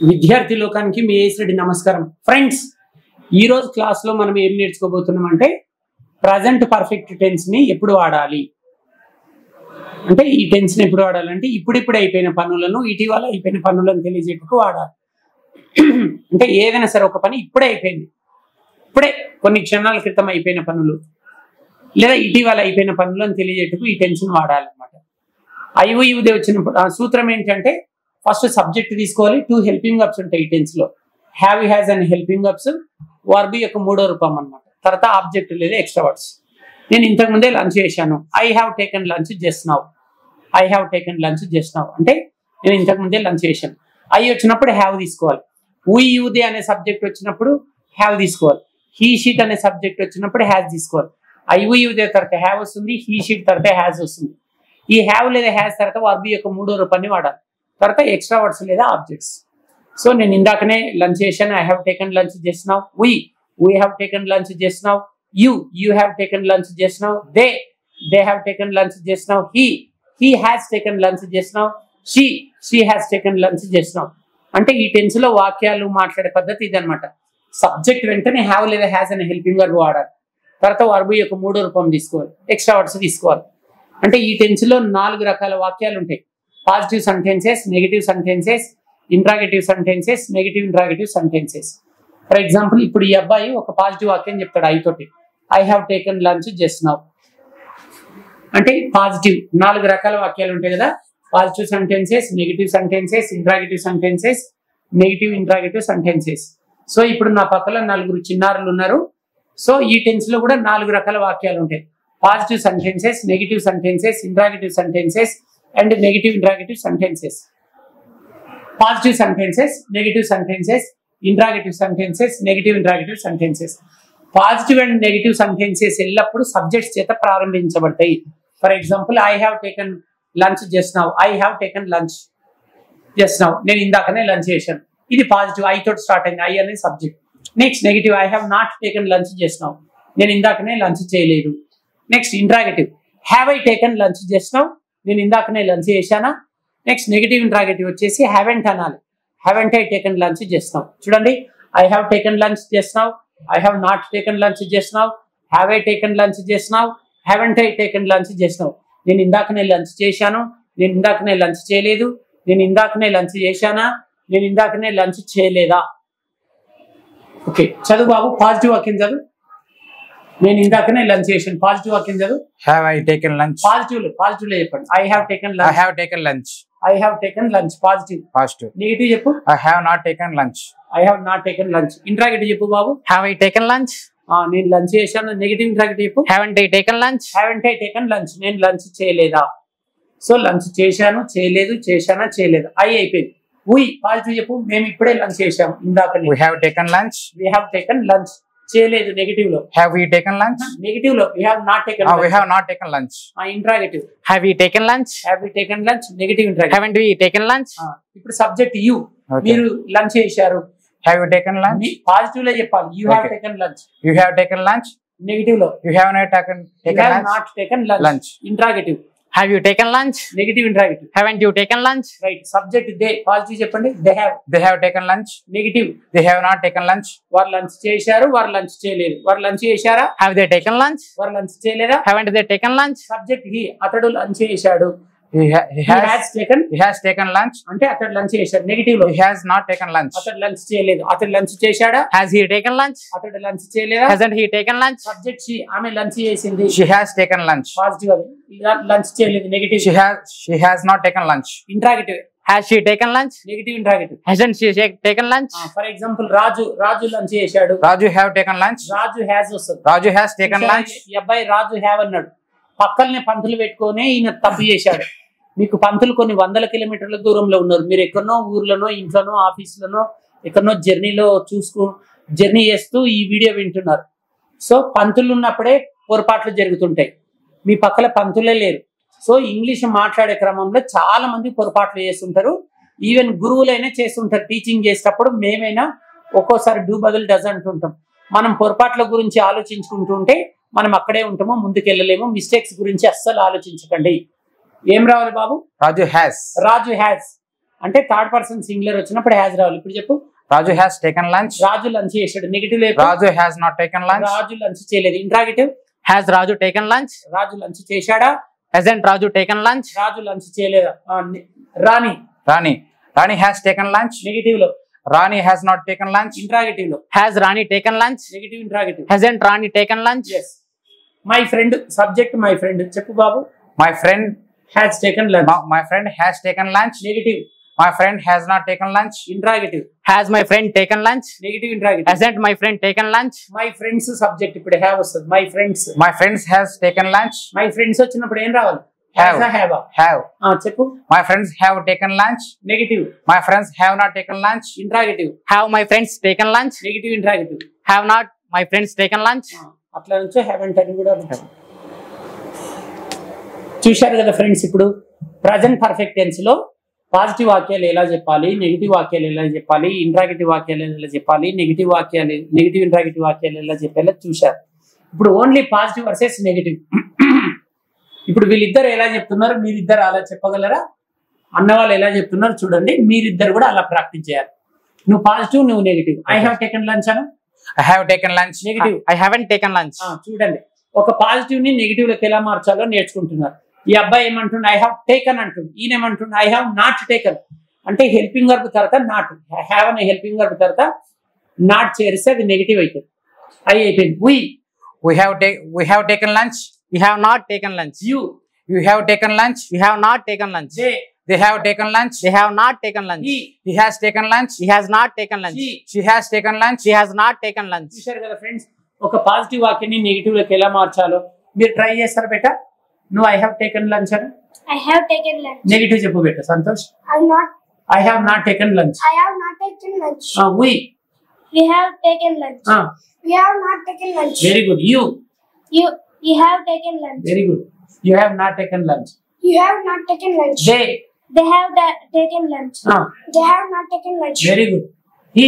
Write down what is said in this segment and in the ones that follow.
విద్యార్థి లోకానికి మీ ఏశ్రెడ్డి నమస్కారం. ఫ్రెండ్స్, ఈ రోజు క్లాస్ లో మనం ఏం నేర్చుకోబోతున్నాం అంటే ప్రజెంట్ పర్ఫెక్ట్ టెన్స్ ని ఎప్పుడు వాడాలి అంటే ఈ టెన్స్ ని ఎప్పుడు వాడాలంటే ఇప్పుడిప్పుడు అయిపోయిన పనులను ఇటీవల అయిపోయిన పనులను తెలియజేటకు వాడాలి. అంటే ఏదైనా సరే ఒక పని ఇప్పుడే అయిపోయింది, ఇప్పుడే కొన్ని క్షణాల క్రితం అయిపోయిన పనులు లేదా ఇటీవల అయిపోయిన పనులను తెలియజేటకు ఈ టెన్స్ ని వాడాలన్నమాట. ఐఓయుదే వచ్చినప్పుడు ఆ సూత్రం ఏంటంటే ఫస్ట్ సబ్జెక్ట్ తీసుకోవాలి, 2 హెల్పింగ్ వర్బ్స్ ఉంటాయి టెన్స్ లో. Have has and helping verbs verb యొక్క మూడో రూపం అన్నమాట. తర్వాత ఆబ్జెక్ట్ లేదా ఎక్స్ట్రా వర్డ్స్. నేను ఇంతకు ముందే లంచ్ చేశాను, I have taken lunch just now. I have taken lunch just now అంటే నేను ఇంతకు ముందే లంచ్ చేశాను. ఐ వచ్చినప్పుడు హ్యావ్ తీసుకోవాలి. వి యూదే అనే సబ్జెక్ట్ వచ్చినప్పుడు హ్యావ్ తీసుకోవాలి. హీ షీట్ అనే సబ్జెక్ట్ వచ్చినప్పుడు హ్యాజ్ తీసుకోవాలి. ఐ వి యూదే తర్వాత హ్యావ్ వస్తుంది, హీ షీట్ తర్వాత హ్యాజ్ వస్తుంది. ఈ హ్యావ్ లేదా హ్యాజ్ తర్వాత వర్బ్ యొక్క మూడో రూపాన్ని వాడాలి. తర్వాత ఎక్స్ట్రా వర్డ్స్ లేదా ఆబ్జెక్ట్స్. సో నేను ఇందాకనే లంచ్ చేశాను, I have taken lunch just now. We have taken lunch just now. You have taken lunch just now. They have taken lunch just now. He has taken lunch just now. She has taken lunch just now. అంటే ఈ tense లో వాక్యాలు మాట్లాడే పద్ధతి ఇదనమాట. Subject వెంటనే have లేదా has అనే హెల్పింగ్ వర్బ్ వాడాలి. తర్వాత వర్బ్ యొక్క మూడో రూపం తీసుకోవాలి, ఎక్స్ట్రా వర్డ్స్ తీసుకోవాలి. అంటే ఈ టెన్స్ లో 4 రకాల వాక్యాలు ఉంటాయి. Positive sentences, negative sentences, interrogative sentences, negative interrogative sentences. For example ఇప్పుడు ఈ అబ్బాయి ఒక పాజిటివ్ వాక్యం చెప్తాడు ఐ తోటి, I have taken lunch just now. అంటే పాజిటివ్ 4 రకాల వాక్యాలు ఉంటాయి కదా, positive sentences, negative sentences, interrogative sentences, negative interrogative sentences. So ఇప్పుడు నా పక్కన 4 చిన్నారులు ఉన్నారు. సో ఈ టెన్స్ లో కూడా 4 రకాల వాక్యాలు ఉంటాయి. Positive sentences, negative sentences, interrogative sentences and negative interrogative sentences. Positive sentences, negative sentences, interrogative sentences, negative interrogative sentences. Positive and negative sentences ఎల్లప్పుడూ సబ్జెక్ట్స్ చేత ప్రారంభించబడతాయి. For example I have taken lunch just now. I have taken lunch just now, నేను ఇందాకనే lunch చేశాను. ఇది positive, I తోటి start అయింది, I అనేది subject. Next negative, I have not taken lunch just now, నేను ఇందాకనే లంచ్ చేయలేదు. Next interrogative, have I taken lunch just now, నేను ఇందాకనే లంచ్ చేశానా. నెక్స్ట్ నెగిటివ్ ఇంట్రాగేటివ్ వచ్చేసి హ్యావెంట్ అనాలి, haven't I taken lunch just now. చూడండి, I have taken lunch just now, I have not taken lunch just now, have I taken lunch just now, haven't I taken lunch just now. నేను ఇందాకనే lunch చేశాను, నేను ఇందాకనే lunch చేయలేదు, నేను ఇందాకనే lunch చేశానా, నేను ఇందాకనే లంచ్ చేయలేదా. ఓకే, చదువు బాబు, పాజిటివ్ వాక్యం చదువు. నేను ఇందాకనే లంచ్ చేశాను, పాజిటివ్ వాక్యం చదువు. Have I taken lunch? Positive లో చెప్పండి. I have taken lunch. I have taken lunch. I have taken lunch positive. Positive. Negative చెప్పు. I have not taken lunch. I have not taken lunch. Interrogative చెప్పు బాబు. Have I taken lunch? నేను lunch చేశాను. Negative interrogative చెప్పు. Haven't I taken lunch? Haven't I taken lunch, నేను lunch చేయలేదా. So lunch చేశాను, చేయలేదు, చేశానా, చేయలేదు. ఐ అయిపోయింది. పాజిటివ్ చెప్పు. మేము ఇప్పుడే లంచ్ చేశాము, ఇందాకనే. We have taken lunch. We have taken lunch. చేయలేదు నెగిటివ్ లో. Have we taken lunch? Negative లో we have not taken lunch. We have not taken lunch. Interrogative, Have we taken lunch? have we taken lunch, negative interrogative. Haven't we taken lunch? ఇప్పుడు subject you, Okay. మీరు lunch చేశారు. Have you taken lunch? Positive లో చెప్పాలి, you have Okay. Taken lunch. You have taken lunch. Negative లో You have not taken you have lunch. not taken lunch. Interrogative, Have you taken lunch? Negative interrogative. Haven't you taken lunch? Right. Subject they, positive చెప్పండి. They have. They have taken lunch. Negative, They have not taken lunch. వారు lunch చేశారు, వారు lunch చేయలేదు. వారు lunch చేశారా, Have they taken lunch? వారు lunch చేయలేదా. Haven't they taken lunch? Subject he, అతడు లంచ్ చేశాడు. He He has has taken he has taken lunch. అంటే అతడు లంచ్ చేశాడు. నెగిటివ్ లో He has not taken lunch. అతడు లంచ్ చేయలేదు. అతడు లంచ్ చేశాడా, Has he taken lunch? అతడు లంచ్ చేయలేదా. Hasn't he taken lunch? Subject she, ఆమె లంచ్ చేసింది. She has taken lunch. Positive అది, లంచ్ చేయలేదు. Negative. She has not taken lunch. Interrogative, Has she taken lunch? Negative interrogative. Hasn't she taken lunch? For example Raju lunch చేశాడు. Raju have taken lunch. Raju has వస్తుంది. Raju has taken lunch. ఈ అబ్బాయి రాజు have అన్నాడు. పక్కనే పంతులు పెట్టుకొని ఈయన తప్పు చేశాడు. మీకు పంతులు కొన్ని 100 కిలోమీటర్ల దూరంలో ఉన్నారు. మీరు ఎక్కడనో ఊర్లోనో, ఇంట్లోనో, ఆఫీసులోనో, ఎక్కడనో జర్నీ చేస్తూ ఈ వీడియో వింటున్నారు. సో పంతులు ఉన్నప్పుడే పొరపాట్లు జరుగుతుంటాయి. మీ పక్కన పంతులే లేరు. సో ఇంగ్లీష్ మాట్లాడే క్రమంలో చాలా మంది పొరపాట్లు చేస్తుంటారు. ఈవెన్ గురువులైనా చేస్తుంటారు. టీచింగ్ చేసేటప్పుడు మేమైనా ఒక్కోసారి డూ బదులు డజ్ అంటుంటాం. మనం పొరపాట్ల గురించి ఆలోచించుకుంటూ ఉంటే మనం అక్కడే ఉంటామో, ముందుకు వెళ్ళలేమో. మిస్టేక్స్ గురించి అస్సలు ఆలోచించకండి. ఏం రావాలి బాబు. Raju has. రాజు హ్యాస్ అంటే థర్డ్ పర్సన్ సింగులర్ వచ్చినప్పుడు హ్యాస్ రావాలి. ఇప్పుడు చెప్పు. Raju has taken lunch. Raju lunch చేశాడు. నెగిటివ్ లేదు. Raju has not taken lunch. Raju lunch చేయలేదు. Interrogative. Has Raju taken lunch? Raju lunch చేశాడా? Hasn't Raju taken lunch? Raju lunch చేయలేదా? Rani. Rani has taken lunch. Negative లో. Rani has not taken lunch. Interrogative లో. Has Rani taken lunch? Negative interrogative. Hasn't Rani taken lunch? yes. My friend subject my friend. చెప్పు బాబు. My friend has taken lunch. my friend has taken lunch. Negative. My friend has not taken lunch. Interrogative. Has my friend taken lunch? Negative interrogative. Hasn't my friend taken lunch? My friends subject ఇప్పుడు have వస్తుంది. My friends. My friends has taken lunch. My friends వచ్చినప్పుడు ఏం రావాలి? Have. Have. చెప్పు. My friends have taken lunch. Negative. My friends have not taken lunch. Interrogative. Have my friends taken lunch? Negative interrogative. Have not my friends taken lunch? అట్లా నుంచో haven't అని కూడా చూశారు కదా ఫ్రెండ్స్. ఇప్పుడు ప్రజెంట్ పర్ఫెక్ట్ టెన్స్ లో positive వాక్యాలు ఎలా చెప్పాలి, నెగిటివ్ వాక్యాలు ఎలా చెప్పాలి, ఇంట్రాగేటివ్ వాక్యాలు ఎలా చెప్పాలి, నెగిటివ్ ఇంట్రాగేటివ్ వాక్యాలు ఎలా చెప్పాలో చూశారు. ఇప్పుడు ఓన్లీ పాజిటివ్ వర్సెస్ నెగిటివ్. ఇప్పుడు వీళ్ళిద్దరు ఎలా చెప్తున్నారు, మీరిద్దరు అలా చెప్పగలరా? అన్న వాళ్ళు ఎలా చెప్తున్నారు చూడండి. మీరిద్దరు కూడా అలా ప్రాక్టీస్ చేయాలి. నువ్వు పాజిటివ్, నువ్వు negative. I have taken lunch Anu. I have taken lunch. Negative. I haven't taken lunch. చూడండి, ఒక పాజిటివ్ ని నెగిటివ్ లోకి ఎలా మార్చాలో నేర్చుకుంటున్నారు. ఈ అబ్బాయి ఏమంటుండే? ఐ హావ్ టేకన్ అంటుండు. ఈయన ఏమంటుండే? I have not taken. అంటే హెల్పింగ్ వర్బ్ తర్వాత నాట్. హ్యావ్ అనే హెల్పింగ్ వర్బ్ తర్వాత నాట్ చేరిస్తే అది నెగిటివ్ అవుతుంది. ఐ అయిపోయింది. We have taken lunch. We have not taken lunch. You have taken lunch. We have not taken lunch. They have taken lunch. They have not taken lunch. He has taken lunch. He has not taken lunch. She has taken lunch. She has not taken lunch. చూశారు కదా friends, ఒక positive వాక్యాన్ని negative లోకి ఎలా మార్చాలో మీరు try చేస్తారు బేటా. నువ్వు ఐ హావ్ టేకెన్ లంచ్ అని. I have taken lunch. Negative చెప్పు బేటా. Santosh. I have not taken lunch. I have not taken lunch. We have taken lunch. We have not taken lunch. Very good. You have taken lunch. Very good. You have not taken lunch. You have not taken lunch. They have taken lunch. They have not taken lunch. Very good. He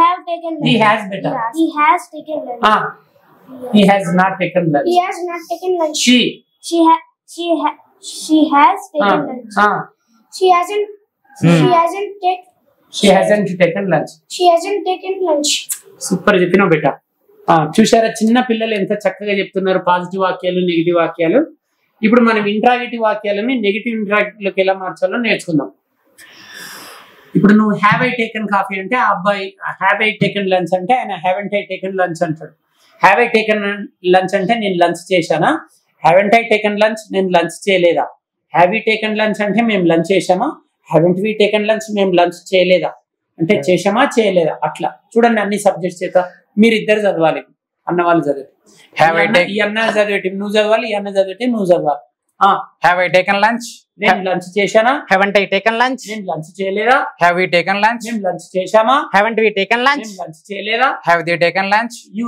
have taken lunch. He has better. He has taken lunch. He has not taken lunch. He has not taken lunch. She has taken lunch. She hasn't taken lunch. She hasn't taken lunch. Super చెప్పినావు బేటా. చూసారా, చిన్న పిల్లలు ఎంత చక్కగా చెప్తున్నారు positive వాక్యాలు, negative వాక్యాలు. ఇప్పుడు మనం ఇంట్రాగేటివ్ వాక్యాలని నెగిటివ్ ఇంట్రాగేటివ్ లోకి ఎలా మార్చాలో నేర్చుకుందాం. ఇప్పుడు నువ్వు హ్యావ్ ఐ టేకెన్ కాఫీ అంటే ఆ అబ్బాయి హ్యావ్ ఐ టేకెన్ లంచ్ అంటే ఆయన హ్యావెంట్ ఐ టేకెన్ లంచ్ అంటాడు. హ్యావ్ ఐ టేకెన్ లంచ్ అంటే నేను లంచ్ చేశానా? హ్యావెంట్ ఐ టేకెన్ లంచ్ నేను లంచ్ చేయలేదా? హ్యావ్ యూ టేకెన్ లంచ్ అంటే మేము లంచ్ చేసామా? హ్యావెంట్ వీ టేకెన్ లంచ్ మేము లంచ్ చేయలేదా అంటే చేసామా చేయలేదా? అట్లా చూడండి, అన్ని సబ్జెక్ట్స్ చేత మీరు ఇద్దరు చదవాలి. అన్న వాళ్ళు చదివి ఈ అన్న చదివేటి నువ్వు చదవాలి, ఈ అన్న చదివేటి నువ్వు చదవాలి. Have I taken lunch? నేను లంచ్ చేశానా? Haven't I taken lunch? నేను లంచ్ చేయలేదా? Have we taken lunch? మేము లంచ్ చేశామా? Haven't we taken lunch? మేము లంచ్ చేయలేదా? Have they taken lunch? You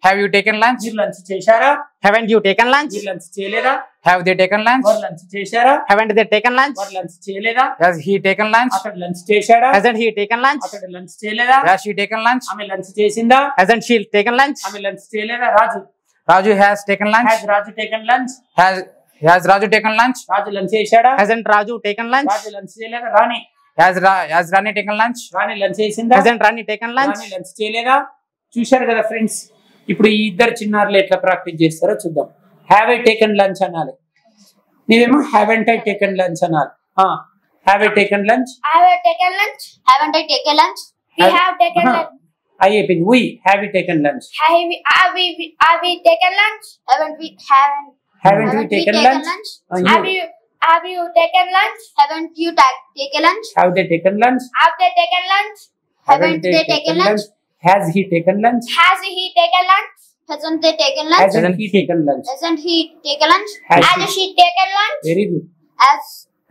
have you taken lunch? మీరు లంచ్ చేశారా? Haven't you taken lunch? మీరు లంచ్ చేయలేదా? Have they taken lunch? వారు లంచ్ చేశారా? Haven't they taken lunch? వారు లంచ్ చేయలేదా? Has he taken lunch? అతడు లంచ్ చేశాడా? Hasn't he taken lunch? అతడు లంచ్ చేయలేదా? Has she taken lunch? ఆమె లంచ్ చేసిందా? Hasn't she taken lunch? ఆమె లంచ్ చేయలేదా? Raju has taken lunch. Has Raju taken lunch? Has Raju taken lunch? Raju lunch చేశాడా? Hasn't Raju taken lunch? Raju lunch చేయలేదా? రాణి Has Rani taken lunch? Rani lunch చేసిందా? Hasn't Rani taken lunch? రాణి lunch చేయలేదా? చూశారు కదా friends. ఇప్పుడు ఈ ఇద్దరు చిన్నారులు ఎట్లా ప్రాక్టీస్ చేస్తారో చూద్దాం. హ్యావ్ ఐ టేకెన్ లంచ్ అనాలి, నీవేమో హ్యావెంట్ ఐ టేకెన్ లంచ్ అనాలి. Have I taken lunch. Have I taken lunch? Haven't I taken lunch? We have taken lunch. I అయిపోయింది. We have you taken lunch? Have we taken lunch? Haven't we taken lunch? Have you taken lunch? Haven't you taken lunch? Have they taken lunch? Have they taken lunch? Haven't they taken lunch? Has he taken lunch? Has he taken lunch? Hasn't they taken lunch? Hasn't he taken lunch? Hasn't he taken lunch? Has she taken lunch? Very good.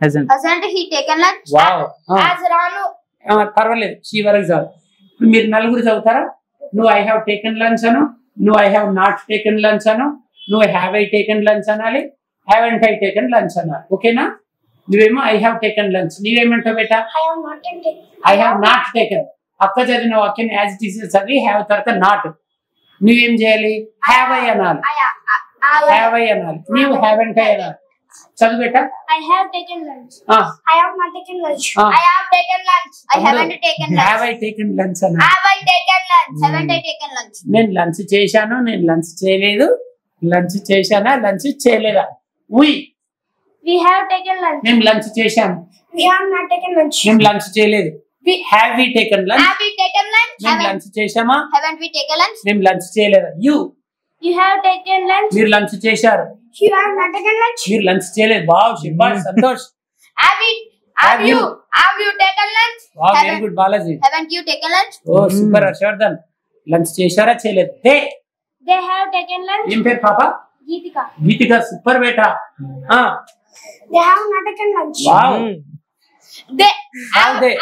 Hasn't he taken lunch? Wow. Has Ranu? పర్వాలేదు, she వరకు చాలు. మీరు నలుగురు చదువుతారా? నువ్వు I have taken lunch అను, నువ్వు I have not taken lunch అను, నువ్వు హ్యావ్ ఐ టేకెన్ లంచ్ అనాలి, హ్యావెంట్ ఐ టేకెన్ లంచ్ అనాలి. ఓకేనా? నువ్వేమో ఐ హ్యావ్ టేకెన్ లంచ్, నీవేమంటావు బేటా? I have not taken. అక్క చదివిన వాక్యం యాజ్ ఇట్ ఈస్ చదివి హ్యావ్ తర్వాత నాట్. నువ్వేం చేయాలి? హ్యావ్ ఐ అనాలి, హ్యావ్ ఐ అనాలి. నీవు హ్యావెంట్ ఐ అనాలి. చదువు బేటా. I have taken lunch. I have not taken lunch. I have taken lunch. I haven't taken lunch. Have I taken lunch అన్న? Have I taken lunch? Haven't I taken lunch? నేను lunch చేశాను, నేను lunch చేయలేదు. Lunch చేశానా, lunch చేయలేదా? We have taken lunch. మేము lunch చేశాము. We have not taken lunch. మేము లంచ్ చేయలేదు. Have we taken lunch? Have we taken lunch? మేము లంచ్ చేశామా? Haven't we taken lunch? మేము లంచ్ చేయలేదా? You have taken lunch. మీరు లంచ్ చేశారు. You have not taken lunch. మీరు లంచ్ చేయలేదు. వావ్ శిబాష్ Santosh. Have you taken lunch? Wow very good Balaji. Haven't you taken lunch? Oh super Harshavardhan. Lunch చేశారా చేయలేదు? They have taken lunch. ఏం పేరు పాప? Geetika. గీతిక సూపర్ బేటా. They have not taken lunch. Wow Have they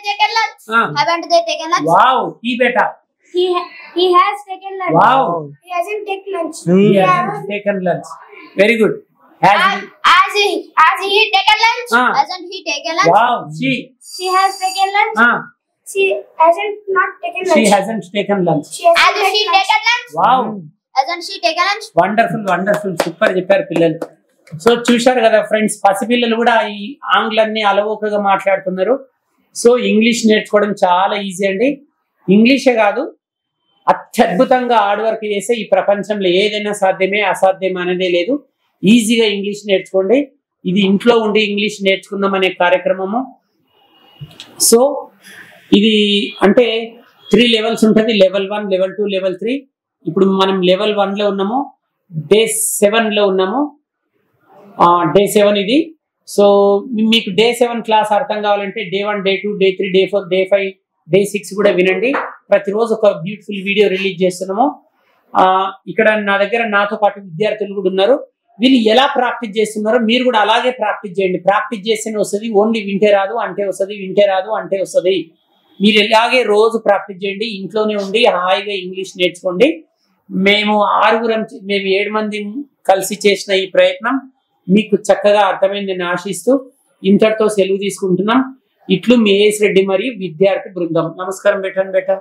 taken lunch? Haven't they taken lunch? Wow ఈ బేటా. He has taken lunch. Wow He hasn't taken lunch. he has taken lunch. Very good. Has he taken lunch? Hasn't he taken lunch? Wow, She has taken lunch. She hasn't not taken lunch. she hasn't taken lunch. Hasn't she taken lunch? Wow, Hasn't she taken lunch? Wonderful super చెప్పారు పిల్లలు. So చూశారు కదా friends, పసిపిల్లలు కూడా ఈ ఆంగ్లాన్ని అలవోకగా మాట్లాడుతున్నారు. So English నేర్చుకోవడం చాలా ఈజీ అండి. ఇంగ్లీషే కాదు, అత్యద్భుతంగా హార్డ్ వర్క్ చేస్తే ఈ ప్రపంచంలో ఏదైనా సాధ్యమే, అసాధ్యం అనేదే లేదు. ఈజీగా ఇంగ్లీష్ నేర్చుకోండి. ఇది ఇంట్లో ఉండి ఇంగ్లీష్ నేర్చుకుందాం అనే కార్యక్రమము. సో ఇది అంటే 3 లెవెల్స్ ఉంటుంది. Level 1, level 2, level 3. ఇప్పుడు మనం లెవెల్ 1 లో ఉన్నాము, డే 7 లో ఉన్నాము. డే 7 ఇది. సో మీకు డే 7 క్లాస్ అర్థం కావాలంటే day 1, day 2, day 3, day 4, day 5, day 6 కూడా వినండి. ప్రతిరోజు ఒక బ్యూటిఫుల్ వీడియో రిలీజ్ చేస్తున్నాము. ఇక్కడ నా దగ్గర నాతో పాటు విద్యార్థులు కూడా ఉన్నారు. వీళ్ళు ఎలా ప్రాక్టీస్ చేస్తున్నారో మీరు కూడా అలాగే ప్రాక్టీస్ చేయండి. ప్రాక్టీస్ చేస్తేనే వస్తుంది. ఓన్లీ వింటే రాదు అంటే వస్తుంది, వింటే రాదు అంటే వస్తుంది. మీరు ఇలాగే రోజు ప్రాక్టీస్ చేయండి. ఇంట్లోనే ఉండి హాయిగా ఇంగ్లీష్ నేర్చుకోండి. మేము 7 మంది కలిసి చేసిన ఈ ప్రయత్నం మీకు చక్కగా అర్థమైందని ఆశిస్తూ ఇంతటితో సెలవు తీసుకుంటున్నాం. ఇట్లు మీ ఏఎస్ రెడ్డి మరియు విద్యార్థి బృందం. నమస్కారం. బెటా